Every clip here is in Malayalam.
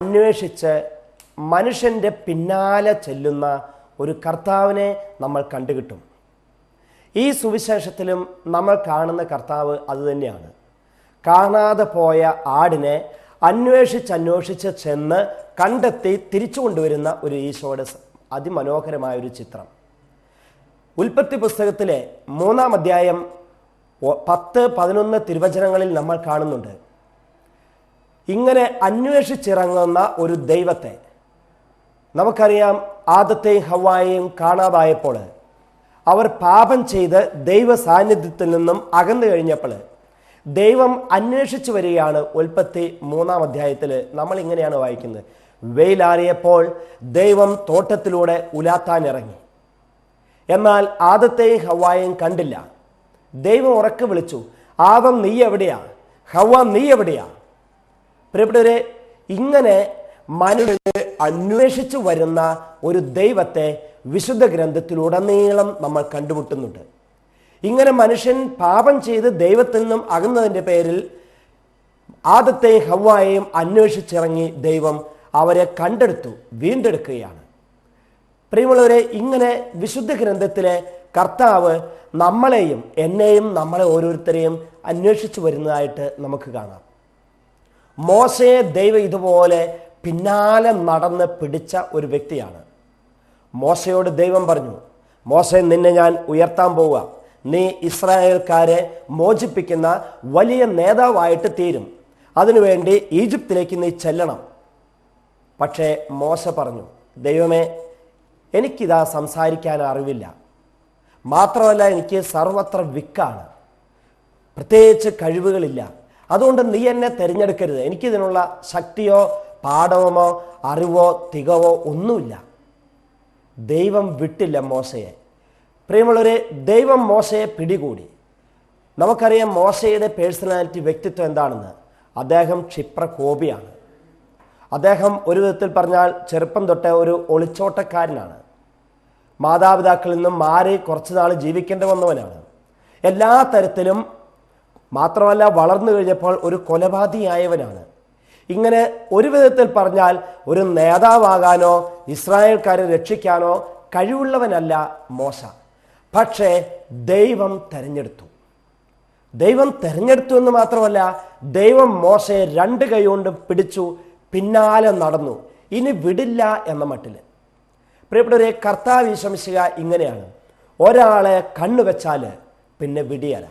അന്വേഷിച്ച് മനുഷ്യൻ്റെ പിന്നാലെ ചെല്ലുന്ന ഒരു കർത്താവിനെ നമ്മൾ കണ്ടുകിട്ടും. ഈ സുവിശേഷത്തിലും നമ്മൾ കാണുന്ന കർത്താവ് അതുതന്നെയാണ്. കാണാതെ പോയ ആടിനെ അന്വേഷിച്ച് ചെന്ന് കണ്ടെത്തി തിരിച്ചു കൊണ്ടുവരുന്ന ഒരു ഈശോയുടെ അതിമനോഹരമായൊരു ചിത്രം. ഉൽപ്പത്തി പുസ്തകത്തിലെ 3-ാം അധ്യായം 10-11 തിരുവചനങ്ങളിൽ നമ്മൾ കാണുന്നുണ്ട്. ഇങ്ങനെ അന്വേഷിച്ചിറങ്ങുന്ന ഒരു ദൈവത്തെ നമുക്കറിയാം. ആദത്തെയും ഹവ്വായെയും കാണാതായപ്പോൾ അവർ പാപം ചെയ്ത് ദൈവ സാന്നിധ്യത്തിൽ നിന്നും അകന്നു കഴിഞ്ഞപ്പോൾ ദൈവം അന്വേഷിച്ചു വരികയാണ്. ഉൽപ്പത്തി 3-ാം അധ്യായത്തിൽ നമ്മൾ ഇങ്ങനെയാണ് വായിക്കുന്നത്: വെയിലാറിയപ്പോൾ ദൈവം തോട്ടത്തിലൂടെ ഉലാത്താനിറങ്ങി. എന്നാൽ ആദത്തെയും ഹവ്വായെയും കണ്ടില്ല. ദൈവം ഉറക്കെ വിളിച്ചു, ആദം നീ എവിടെയാ? ഹവ്വ നീ എവിടെയാ? പ്രിയപ്പെട്ടവരെ, ഇങ്ങനെ മനുഷ്യരെ അന്വേഷിച്ചു വരുന്ന ഒരു ദൈവത്തെ വിശുദ്ധ ഗ്രന്ഥത്തിലുടനീളം നമ്മൾ കണ്ടുമുട്ടുന്നുണ്ട്. ഇങ്ങനെ മനുഷ്യൻ പാപം ചെയ്ത് ദൈവത്തിൽ നിന്നും അകന്നതിൻ്റെ പേരിൽ ആദത്തെയും ഹവ്വായെയും അന്വേഷിച്ചിറങ്ങി ദൈവം അവരെ കണ്ടെടുത്തു, വീണ്ടെടുക്കുകയാണ്. പ്രിയമുള്ളവരെ, ഇങ്ങനെ വിശുദ്ധ ഗ്രന്ഥത്തിലെ കർത്താവ് നമ്മളെയും എന്നെയും നമ്മളെ ഓരോരുത്തരെയും അന്വേഷിച്ചു വരുന്നതായിട്ട് നമുക്ക് കാണാം. മോശയെ ദൈവം ഇതുപോലെ പിന്നാലെ നടന്ന് പിടിച്ച ഒരു വ്യക്തിയാണ്. മോശയോട് ദൈവം പറഞ്ഞു, മോശെ, നിന്നെ ഞാൻ ഉയർത്താൻ പോവുക. നീ ഇസ്രായേൽക്കാരെ മോചിപ്പിക്കുന്ന വലിയ നേതാവായിട്ട് തീരും. അതിനുവേണ്ടി ഈജിപ്തിലേക്ക് നീ ചെല്ലണം. പക്ഷേ മോശ പറഞ്ഞു, ദൈവമേ, എനിക്കിതാ സംസാരിക്കാൻ അറിവില്ല. മാത്രമല്ല, എനിക്ക് സർവത്ര വിക്കാണ്, പ്രത്യേകിച്ച് കഴിവുകളില്ല. അതുകൊണ്ട് നീ എന്നെ തിരഞ്ഞെടുക്കരുത്. എനിക്കിതിനുള്ള ശക്തിയോ പാഠവമോ അറിവോ തികവോ ഒന്നുമില്ല. ദൈവം വിട്ടില്ല മോശയെ. പ്രിയമുള്ളവരെ, ദൈവം മോശയെ പിടികൂടി. നമുക്കറിയാം മോശയുടെ പേഴ്സണാലിറ്റി, വ്യക്തിത്വം എന്താണെന്ന്. അദ്ദേഹം ക്ഷിപ്രകോപിയാണ്. അദ്ദേഹം ഒരു വിധത്തിൽ പറഞ്ഞാൽ ചെറുപ്പം തൊട്ടേ ഒരു ഒളിച്ചോട്ടക്കാരനാണ്. മാതാപിതാക്കളിൽ നിന്നും മാറി കുറച്ചുനാൾ ജീവിക്കേണ്ടി വന്നവനാണ്. എല്ലാ തരത്തിലും മാത്രമല്ല, വളർന്നു കഴിഞ്ഞപ്പോൾ ഒരു കൊലപാതകയായവനാണ്. ഇങ്ങനെ ഒരു വിധത്തിൽ പറഞ്ഞാൽ ഒരു നേതാവാകാനോ ഇസ്രായേൽക്കാരെ രക്ഷിക്കാനോ കഴിവുള്ളവനല്ല മോശ. പക്ഷേ ദൈവം തെരഞ്ഞെടുത്തു. ദൈവം തെരഞ്ഞെടുത്തു എന്ന് മാത്രമല്ല, ദൈവം മോശയെ 2 കൈ കൊണ്ടും പിടിച്ചു, പിന്നാലെ നടന്നു. ഇനി വിടില്ല എന്ന മട്ടിൽ. പ്രിയപ്പെട്ടവരെ, കർത്താവ് ഈശോമിശിഹ ഇങ്ങനെയാണ്. ഒരാളെ കണ്ണുവെച്ചാൽ പിന്നെ വിടിയല.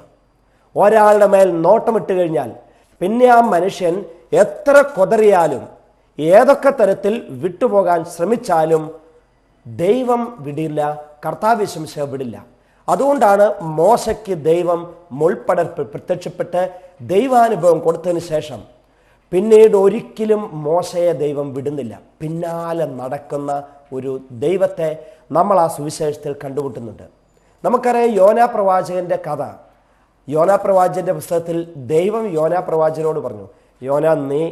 ഒരാളുടെ മേൽ നോട്ടമിട്ട് കഴിഞ്ഞാൽ പിന്നെ ആ മനുഷ്യൻ എത്ര കൊതറിയാലും ഏതൊക്കെ തരത്തിൽ വിട്ടുപോകാൻ ശ്രമിച്ചാലും ദൈവം വിടില്ല, കർത്താവ് ഈശോമിശിഹ വിടില്ല. അതുകൊണ്ടാണ് മോശയ്ക്ക് ദൈവം മുൾപ്പടർപ്പിൽ പ്രത്യക്ഷപ്പെട്ട് ദൈവാനുഭവം കൊടുത്തതിന് ശേഷം പിന്നീട് ഒരിക്കലും മോശയെ ദൈവം വിടുന്നില്ല. പിന്നാലെ നടക്കുന്ന ഒരു ദൈവത്തെ നമ്മൾ ആ സുവിശേഷത്തിൽ കണ്ടുമുട്ടുന്നുണ്ട്. നമുക്കറിയാം യോനാ പ്രവാചകന്റെ കഥ. യോനാ പ്രവാചകന്റെ പുസ്തകത്തിൽ ദൈവം യോനാ പ്രവാചകനോട് പറഞ്ഞു, യോനാ, നീ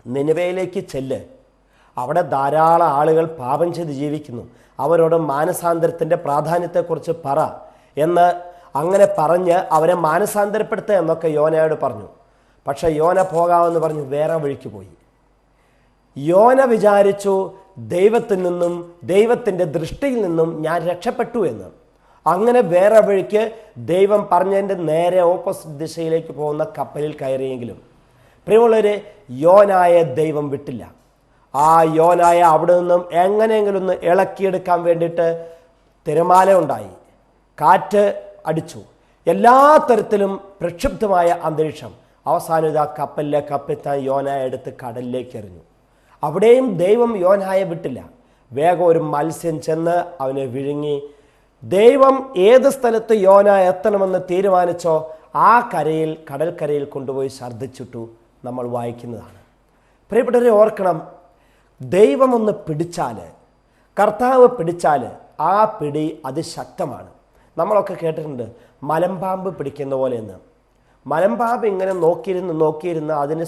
നിനിവേയിലേക്ക് ചെല്ല്. അവിടെ ധാരാളം ആളുകൾ പാപം ചെയ്ത് ജീവിക്കുന്നു. അവരോട് മാനസാന്തരത്തിൻ്റെ പ്രാധാന്യത്തെക്കുറിച്ച് പറ എന്ന് അങ്ങനെ പറഞ്ഞ് അവരെ മാനസാന്തരപ്പെടുത്തുക എന്നൊക്കെ യോനയോട് പറഞ്ഞു. പക്ഷേ യോന പോകാമെന്ന് പറഞ്ഞ് വേറെ വഴിക്ക് പോയി. യോന വിചാരിച്ചു ദൈവത്തിൽ നിന്നും ദൈവത്തിൻ്റെ ദൃഷ്ടിയിൽ നിന്നും ഞാൻ രക്ഷപ്പെട്ടു എന്ന്. അങ്ങനെ വേറെ വഴിക്ക് ദൈവം പറഞ്ഞതിൻ്റെ നേരെ ഓപ്പോസിറ്റ് ദിശയിലേക്ക് പോകുന്ന കപ്പലിൽ കയറിയെങ്കിലും പ്രിയമുള്ളവരെ, യോനായെ ദൈവം വിട്ടില്ല. ആ യോനായെ അവിടെ നിന്നും എങ്ങനെയെങ്കിലും ഒന്ന് ഇളക്കിയെടുക്കാൻ വേണ്ടിയിട്ട് തിരമാല ഉണ്ടായി, കാറ്റ് അടിച്ചു, എല്ലാ തരത്തിലും പ്രക്ഷുബ്ധമായ അന്തരീക്ഷം. അവസാനം ഇതാ കപ്പലിലെ കപ്പിത്താൻ യോനായെ എടുത്ത് കടലിലേക്ക് എറിഞ്ഞു. അവിടെയും ദൈവം യോനായെ വിട്ടില്ല. വേഗം ഒരു മത്സ്യം ചെന്ന് അവനെ വിഴുങ്ങി. ദൈവം ഏത് സ്ഥലത്ത് യോന എത്തണമെന്ന് തീരുമാനിച്ചോ ആ കരയിൽ, കടൽക്കരയിൽ കൊണ്ടുപോയി ഛർദ്ദിച്ചിട്ടു നമ്മൾ വായിക്കുന്നതാണ്. പ്രിയപ്പെട്ടവരെ, ഓർക്കണം, ദൈവമൊന്ന് പിടിച്ചാൽ, കർത്താവ് പിടിച്ചാൽ ആ പിടി അതിശക്തമാണ്. നമ്മളൊക്കെ കേട്ടിട്ടുണ്ട് മലമ്പാമ്പ് പിടിക്കുന്ന പോലെ എന്ന്. മലമ്പാമ്പ് ഇങ്ങനെ നോക്കിയിരുന്ന് അതിന്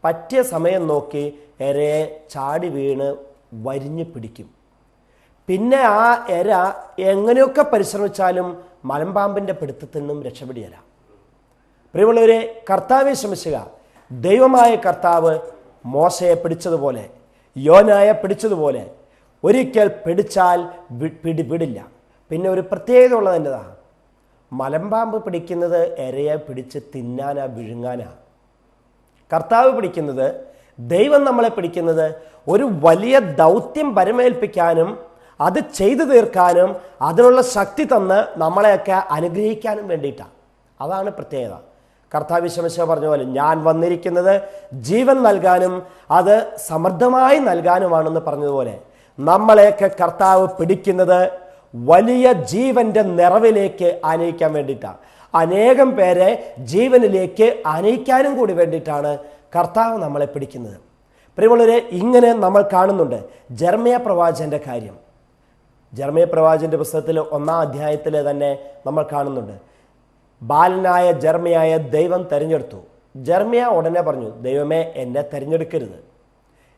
പറ്റിയ സമയം നോക്കി എരയെ ചാടി വീണ് വരിഞ്ഞ് പിടിക്കും. പിന്നെ ആ എര എങ്ങനെയൊക്കെ പരിശ്രമിച്ചാലും മലമ്പാമ്പിൻ്റെ പിടുത്തത്തിൽ നിന്നും രക്ഷപ്പെടിയല്ല. പ്രിയമുള്ളവരെ, കർത്താവ് ഈശോ മിശിഹാ, ദൈവമായ കർത്താവ് മോശയെ പിടിച്ചതുപോലെ, യോനായെ പിടിച്ചതുപോലെ ഒരിക്കൽ പിടിച്ചാൽ വിടില്ല. പിന്നെ ഒരു പ്രത്യേകത ഉള്ളത് എന്നതാണ്, മലമ്പാമ്പ് പിടിക്കുന്നത് ഇരയെ പിടിച്ച് തിന്നാനാ, വിഴുങ്ങാനാ. കർത്താവ് പിടിക്കുന്നത്, ദൈവം നമ്മളെ പിടിക്കുന്നത് ഒരു വലിയ ദൗത്യം പരമേൽപ്പിക്കാനും അത് ചെയ്തു തീർക്കാനും അതിനുള്ള ശക്തി തന്ന് നമ്മളെയൊക്കെ അനുഗ്രഹിക്കാനും വേണ്ടിയിട്ടാണ്. അതാണ് പ്രത്യേകത. കർത്താവ് ഈശോ പറഞ്ഞ പോലെ, ഞാൻ വന്നിരിക്കുന്നത് ജീവൻ നൽകാനും അത് സമൃദ്ധമായി നൽകാനുമാണെന്ന് പറഞ്ഞതുപോലെ നമ്മളെയൊക്കെ കർത്താവ് പിടിക്കുന്നത് വലിയ ജീവന്റെ നിറവിലേക്ക് ആനയിക്കാൻ വേണ്ടിയിട്ടാണ്. അനേകം പേരെ ജീവനിലേക്ക് ആനയിക്കാനും കൂടി വേണ്ടിയിട്ടാണ് കർത്താവ് നമ്മളെ പിടിക്കുന്നത്. പ്രിയമുള്ളവരെ, ഇങ്ങനെ നമ്മൾ കാണുന്നുണ്ട് ജെറമ്യാ പ്രവാചകന്റെ കാര്യം. ജെറമ്യാ പ്രവാചകന്റെ പുസ്തകത്തിൽ 1-ാം അധ്യായത്തിൽ തന്നെ നമ്മൾ കാണുന്നുണ്ട്, ബാലനായ ജെറമ്യായെ ദൈവം തിരഞ്ഞെടുത്തു. ജെറമ്യാ ഉടനെ പറഞ്ഞു, ദൈവമേ എന്നെ തിരഞ്ഞെടുക്കരുത്,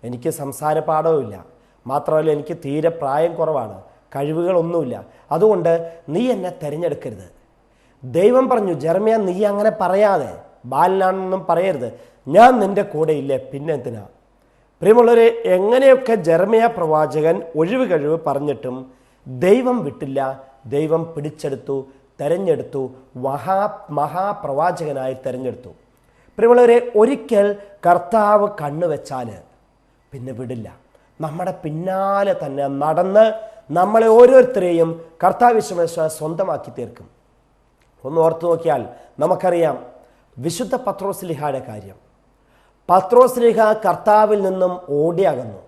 എനിക്ക് സംസാര പാഠവുമില്ല, മാത്രമല്ല എനിക്ക് തീരെ പ്രായം കുറവാണ്, കഴിവുകളൊന്നുമില്ല, അതുകൊണ്ട് നീ എന്നെ തിരഞ്ഞെടുക്കരുത്. ദൈവം പറഞ്ഞു, ജെറമ്യാ നീ അങ്ങനെ പറയാതെ, ബാലനാണെന്നും പറയരുത്, ഞാൻ നിന്റെ കൂടെ ഇല്ലേ, പിന്നെ എന്തിനാ. പ്രിയമുള്ളവരെ, എങ്ങനെയൊക്കെ ജെറമ്യാ പ്രവാചകൻ ഒഴിവ് കഴിവ് പറഞ്ഞിട്ടും ദൈവം വിട്ടില്ല. ദൈവം പിടിച്ചെടുത്തു, തെരഞ്ഞെടുത്തു, മഹാപ്രവാചകനായി തെരഞ്ഞെടുത്തു. പ്രിയമുള്ളവരെ, ഒരിക്കൽ കർത്താവ് കണ്ണുവെച്ചാൽ പിന്നെ വിടില്ല. നമ്മുടെ പിന്നാലെ തന്നെ നടന്ന് നമ്മളെ ഓരോരുത്തരെയും കർത്താവ് സ്വന്തമാക്കി തീർക്കും. ഒന്ന് ഓർത്തു നോക്കിയാൽ നമുക്കറിയാം വിശുദ്ധ പത്രോസ്ലീഹയുടെ കാര്യം. പത്രോസ്ലീഹ കർത്താവിൽ നിന്നും ഓടിയകന്നു.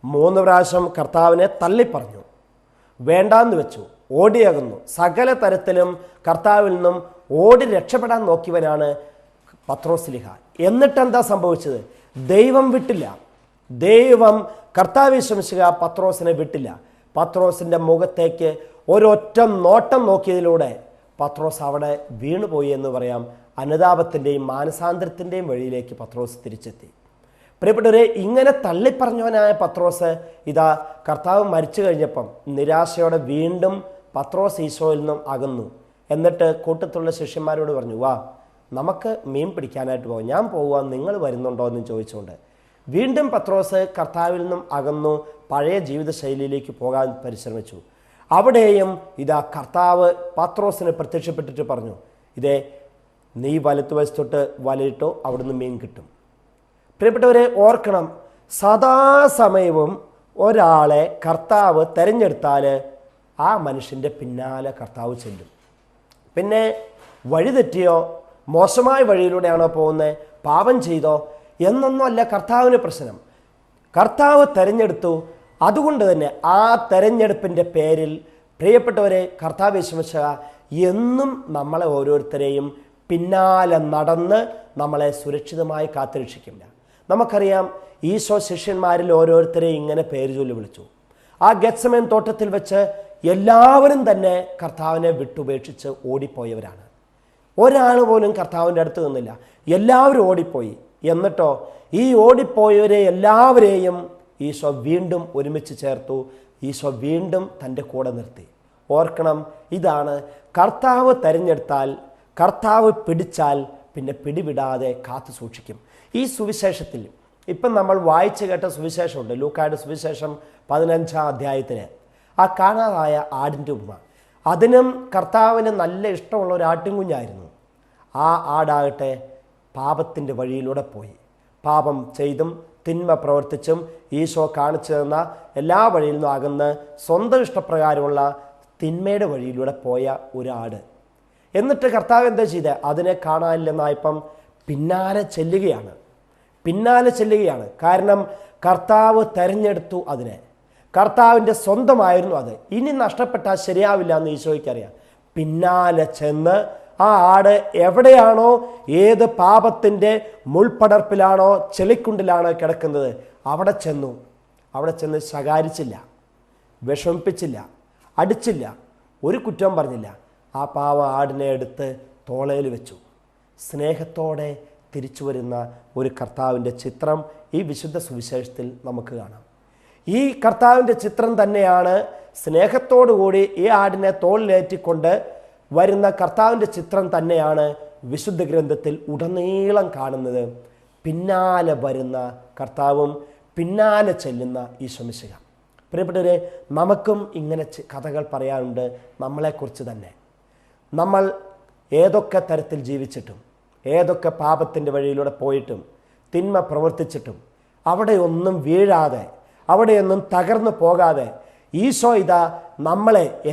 3 പ്രാവശ്യം കർത്താവിനെ തള്ളിപ്പറഞ്ഞു, വേണ്ടാന്ന് വെച്ചു, ഓടിയകന്നു. സകല തരത്തിലും കർത്താവിൽ നിന്നും ഓടി രക്ഷപ്പെടാൻ നോക്കിയവനാണ് പത്രോസ്ലീഹ. എന്നിട്ടെന്താ സംഭവിച്ചത്? ദൈവം വിട്ടില്ല. ദൈവം കർത്താവ് ഈശോ പത്രോസിനെ വിട്ടില്ല. പത്രോസിൻ്റെ മുഖത്തേക്ക് ഒരൊറ്റ നോട്ടം നോക്കിയതിലൂടെ പത്രോസ് അവിടെ വീണുപോയി എന്ന് പറയാം. അനുതാപത്തിൻ്റെയും മാനസാന്തരത്തിൻ്റെയും വഴിയിലേക്ക് പത്രോസ് തിരിച്ചെത്തി. പ്രിയപ്പെട്ടവരെ, ഇങ്ങനെ തള്ളിപ്പറഞ്ഞവനായ പത്രോസ് ഇതാ കർത്താവ് മരിച്ചു കഴിഞ്ഞപ്പം നിരാശയോടെ വീണ്ടും പത്രോസ് ഈശോയിൽ നിന്നും അകന്നു. എന്നിട്ട് കൂട്ടത്തുള്ള ശിഷ്യന്മാരോട് പറഞ്ഞു, വാ നമുക്ക് മീൻ പിടിക്കാനായിട്ട് പോകാം, ഞാൻ പോവാം, നിങ്ങൾ വരുന്നുണ്ടോ എന്ന് ചോദിച്ചുകൊണ്ട് വീണ്ടും പത്രോസ് കർത്താവിൽ നിന്നും അകന്നു പഴയ ജീവിതശൈലിയിലേക്ക് പോകാൻ പരിശ്രമിച്ചു. അവിടെയും ഇതാ കർത്താവ് പത്രോസിന് പ്രത്യക്ഷപ്പെട്ടിട്ട് പറഞ്ഞു, ഇതേ നീ വലത്തുവശത്തോട്ട് വലയിട്ടോ, അവിടുന്ന് മീൻ കിട്ടും. പ്രിയപ്പെട്ടവരെ, ഓർക്കണം, സദാസമയവും ഒരാളെ കർത്താവ് തിരഞ്ഞെടുത്താൽ ആ മനുഷ്യൻ്റെ പിന്നാലെ കർത്താവ് ചെല്ലും. പിന്നെ വഴിതെറ്റിയോ, മോശമായ വഴിയിലൂടെയാണോ പോകുന്നത്, പാപം ചെയ്തോ എന്നൊന്നുമല്ല കർത്താവിന് പ്രശ്നം. കർത്താവ് തിരഞ്ഞെടുത്തു. അതുകൊണ്ട് തന്നെ ആ തെരഞ്ഞെടുപ്പിൻ്റെ പേരിൽ പ്രിയപ്പെട്ടവരെ, കർത്താവ് യേശുമിശിഹ എന്നും നമ്മളെ ഓരോരുത്തരെയും പിന്നാലെ നടന്ന് നമ്മളെ സുരക്ഷിതമായി കാത്തുരക്ഷിക്കില്ല. നമുക്കറിയാം, ഈശോ ശിഷ്യന്മാരിൽ ഓരോരുത്തരെയും ഇങ്ങനെ പേര് ചൊല്ലി വിളിച്ചു. ആ ഗെത്സമേൻ തോട്ടത്തിൽ വെച്ച് എല്ലാവരും തന്നെ കർത്താവിനെ വിട്ടുപേക്ഷിച്ച് ഓടിപ്പോയവരാണ്. ഒരാൾ പോലും കർത്താവിൻ്റെ അടുത്ത് നിന്നില്ല, എല്ലാവരും ഓടിപ്പോയി. എന്നിട്ടോ ഈ ഓടിപ്പോയവരെ എല്ലാവരെയും ഈശോ വീണ്ടും ഒരുമിച്ച് ചേർത്തു. ഈശോ വീണ്ടും തൻ്റെ കൂടെ നിർത്തി. ഓർക്കണം, ഇതാണ് കർത്താവ് തിരഞ്ഞെടുത്താൽ, കർത്താവ് പിടിച്ചാൽ പിന്നെ പിടിവിടാതെ കാത്തു സൂക്ഷിക്കും. ഈ സുവിശേഷത്തിൽ ഇപ്പം നമ്മൾ വായിച്ചു കേട്ട സുവിശേഷമുണ്ട്, ലൂക്കായുടെ സുവിശേഷം 15-ാം അധ്യായത്തിന്, ആ കാണാതായ ആടിൻ്റെ ഉപമ. അതിനും കർത്താവിന് നല്ല ഇഷ്ടമുള്ള ഒരു ആട്ടിൻകുഞ്ഞായിരുന്നു. ആ ആടാകട്ടെ പാപത്തിൻ്റെ വഴിയിലൂടെ പോയി. പാപം ചെയ്തും തിന്മ പ്രവർത്തിച്ചും ഈശോ കാണിച്ചു തന്ന എല്ലാ വഴിയിൽ നിന്നും അകന്ന് സ്വന്തം ഇഷ്ടപ്രകാരമുള്ള തിന്മയുടെ വഴിയിലൂടെ പോയ ഒരാട്. എന്നിട്ട് കർത്താവ് എന്താ ചെയ്തത്? അതിനെ കാണാനില്ലെന്നായപ്പം പിന്നാലെ ചെല്ലുകയാണ്. കാരണം കർത്താവ് തെരഞ്ഞെടുത്തു അതിനെ. കർത്താവിൻ്റെ സ്വന്തമായിരുന്നു അത്. ഇനി നഷ്ടപ്പെട്ടാൽ ശരിയാവില്ല എന്ന് ഈശോയ്ക്കറിയാം. പിന്നാലെ ചെന്ന് ആ ആട് എവിടെയാണോ, ഏത് പാപത്തിൻ്റെ മുൾപ്പടർപ്പിലാണോ ചെളിക്കുണ്ടിലാണോ കിടക്കുന്നത് അവിടെ ചെന്ന് ശകാരിച്ചില്ല, വിഷമിപ്പിച്ചില്ല, അടിച്ചില്ല, ഒരു കുറ്റം പറഞ്ഞില്ല. ആ പാവ ആടിനെ എടുത്ത് തോളയിൽ വെച്ചു. സ്നേഹത്തോടെ തിരിച്ചു വരുന്ന ഒരു കർത്താവിൻ്റെ ചിത്രം ഈ വിശുദ്ധ സുവിശേഷത്തിൽ നമുക്ക് കാണാം. ഈ കർത്താവിൻ്റെ ചിത്രം തന്നെയാണ് സ്നേഹത്തോടുകൂടി ഈ ആടിനെ തോളിലേറ്റിക്കൊണ്ട് വരുന്ന കർത്താവിൻ്റെ ചിത്രം തന്നെയാണ് വിശുദ്ധ ഗ്രന്ഥത്തിൽ ഉടനീളം കാണുന്നത്. പിന്നാലെ വരുന്ന കർത്താവും പിന്നാലെ ചെല്ലുന്ന ഈശോ മിശിഹ. പ്രിയപ്പെട്ടവരെ, നമുക്കും ഇങ്ങനെ കഥകൾ പറയാനുണ്ട് നമ്മളെക്കുറിച്ച് തന്നെ. നമ്മൾ ഏതൊക്കെ തരത്തിൽ ജീവിച്ചിട്ടും ഏതൊക്കെ പാപത്തിൻ്റെ വഴിയിലൂടെ പോയിട്ടും തിന്മ പ്രവർത്തിച്ചിട്ടും അവിടെയൊന്നും വീഴാതെ അവിടെയൊന്നും തകർന്നു പോകാതെ ഈശോ ഇതാ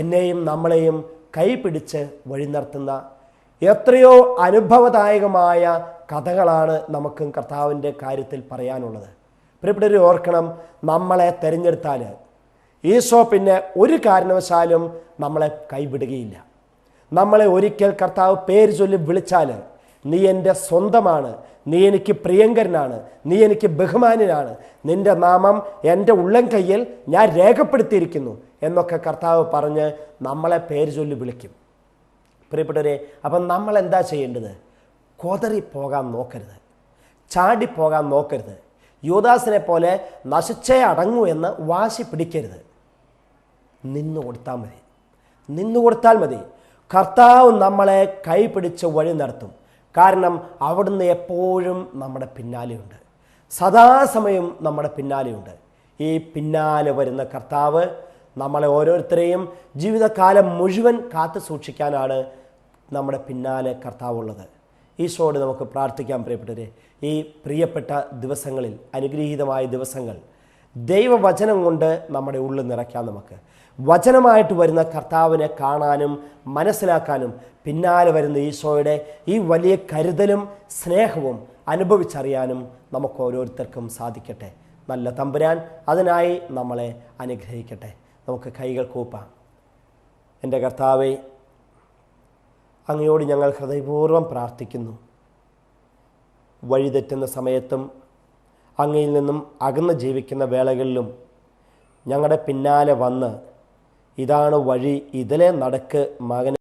എന്നെയും നമ്മളെയും കൈപിടിച്ച് വഴി നടത്തുന്ന എത്രയോ അനുഭവദായകമായ കഥകളാണ് നമുക്കും കർത്താവിൻ്റെ കാര്യത്തിൽ പറയാനുള്ളത്. പ്രിയപ്പെട്ടവരെ, ഓർക്കണം, നമ്മളെ തിരഞ്ഞെടുത്താൽ ഈശോ പിന്നെ ഒരു കാരണവശാലും നമ്മളെ കൈവിടുകയില്ല. നമ്മളെ ഒരിക്കൽ കർത്താവ് പേര് ചൊല്ലി വിളിച്ചാൽ, നീ എൻ്റെ സ്വന്തമാണ്, നീ എനിക്ക് പ്രിയങ്കരനാണ്, നീ എനിക്ക് ബഹുമാന്യനാണ്, നിൻ്റെ നാമം എൻ്റെ ഉള്ളം കയ്യിൽ ഞാൻ രേഖപ്പെടുത്തിയിരിക്കുന്നു എന്നൊക്കെ കർത്താവ് പറഞ്ഞ് നമ്മളെ പേര് ചൊല്ലി വിളിക്കും. പ്രിയപ്പെട്ടവരെ, അപ്പം നമ്മൾ എന്താ ചെയ്യേണ്ടത്? കൊതറിപ്പോകാൻ നോക്കരുത്, ചാടിപ്പോകാൻ നോക്കരുത്, യൂദാസിനെ പോലെ നശിച്ചേ അടങ്ങൂ എന്ന് വാശി പിടിക്കരുത്. നിന്നുകൊടുത്താൽ മതി. കർത്താവ് നമ്മളെ കൈപിടിച്ച് വഴി നടത്തും. കാരണം അവിടുന്ന് എപ്പോഴും നമ്മുടെ പിന്നാലെയുണ്ട്, സദാസമയം നമ്മുടെ പിന്നാലെയുണ്ട്. ഈ പിന്നാലെ വരുന്ന കർത്താവ് നമ്മളെ ഓരോരുത്തരെയും ജീവിതകാലം മുഴുവൻ കാത്തു സൂക്ഷിക്കാനാണ് നമ്മുടെ പിന്നാലെ കർത്താവുള്ളത്. ഈശോയോട് നമുക്ക് പ്രാർത്ഥിക്കാം. പ്രിയപ്പെട്ടവരെ, ഈ പ്രിയപ്പെട്ട ദിവസങ്ങളിൽ, അനുഗ്രഹീതമായ ദിവസങ്ങൾ, ദൈവവചനം കൊണ്ട് നമ്മുടെ ഉള്ളിൽ നിറയ്ക്കാം. നമുക്ക് വചനമായിട്ട് വരുന്ന കർത്താവിനെ കാണാനും മനസ്സിലാക്കാനും പിന്നാലെ വരുന്ന ഈശോയുടെ ഈ വലിയ കരുതലും സ്നേഹവും അനുഭവിച്ചറിയാനും നമുക്ക് ഓരോരുത്തർക്കും സാധിക്കട്ടെ. നല്ല തമ്പുരാൻ അതിനായി നമ്മളെ അനുഗ്രഹിക്കട്ടെ. നമുക്ക് കൈകൾ കൂപ്പാം. എൻ്റെ കർത്താവേ, അങ്ങയോട് ഞങ്ങൾ ഹൃദയപൂർവ്വം പ്രാർത്ഥിക്കുന്നു. വഴിതെറ്റുന്ന സമയത്തും അങ്ങയിൽ നിന്നും അകന്ന് ജീവിക്കുന്ന വേളകളിലും ഞങ്ങളുടെ പിന്നാലെ വന്ന്, ഇതാണ് വഴി, ഇതിലെ നടക്ക് മകനെ